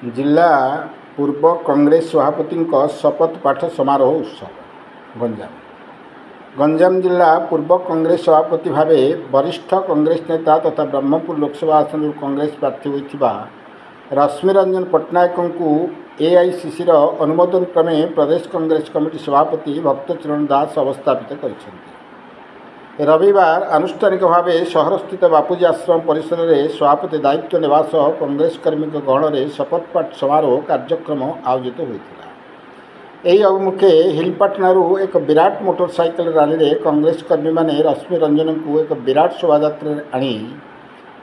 जिला पूर्व कांग्रेस सभापति शपथ पाठ समारोह उत्सव गंजाम जिला पूर्व कांग्रेस सभापति भाव वरिष्ठ कांग्रेस नेता तथा ब्रह्मपुर लोकसभा आसन कांग्रेस प्रार्थी होता रश्मि रंजन पट्टनायक को एआईसीसी अनुमोदन क्रमे प्रदेश कांग्रेस कमिटी सभापति भक्तचरण दास अवस्थापित कर रविवार आनुष्ठानिक भाव सहरस्थित बापूजी आश्रम परिसर में सभापति दायित्व नेवा सह कांग्रेस कर्मी गहण में शपथपाठ समारोह कार्यक्रम आयोजित होता। यही अभिमुखे हिलपाटनारू एक विराट मोटरसाइकेल रैली में कांग्रेस कर्मी मैंने रश्मि रंजन को एक विराट शोभायात्रा आनी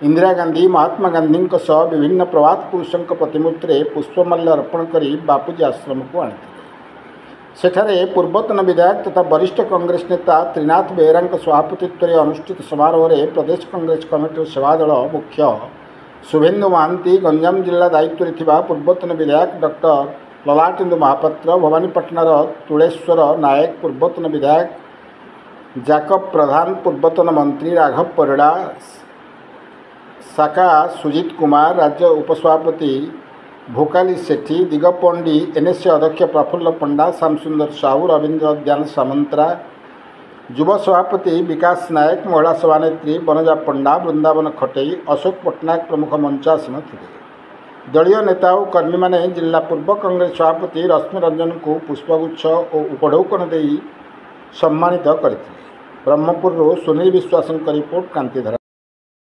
इंदिरा गांधी महात्मा गांधी सह विभिन्न प्रभात पुरुषों प्रतिमूर्ति में पुष्पमाल्य अर्पण कर बापूजी आश्रम को आनी सेठारे पूर्वतन विधायक तथा वरिष्ठ कांग्रेस नेता त्रिनाथ बेहेरा सभापतित्व में अनुष्ठित समारोह में प्रदेश कांग्रेस कमिटी सेवादल मुख्य शुभेन्दु महांती गंजाम जिला दायित्व में पूर्वतन विधायक डॉक्टर ललाटेन्दु महापात्र भवानीपाटनार तुलेश्वर नायक पूर्वतन विधायक जाकब प्रधान पूर्वतन मंत्री राघव परिड़ा शाखा सुजीत कुमार राज्य उपसभापति भोकाली सेठी दिगपंडी एनएसए अध्यक्ष प्रफुल्ल पंडा श्यामसुंदर साहू रवीन्द्र उद्यान सामंतरा युव सभापति विकास नायक महिला सभानेत्री बनजा पंडा वृंदावन खटेई अशोक पट्टनायक प्रमुख मंचासीन थे। दलीय नेता और कर्मी मैंने जिला पूर्व कांग्रेस सभापति रश्मि रंजन को पुष्पगुच्छ और उपढौकन दे सम्मानित करते। ब्रह्मपुर सुनील विश्वास रिपोर्ट कांतिधारा।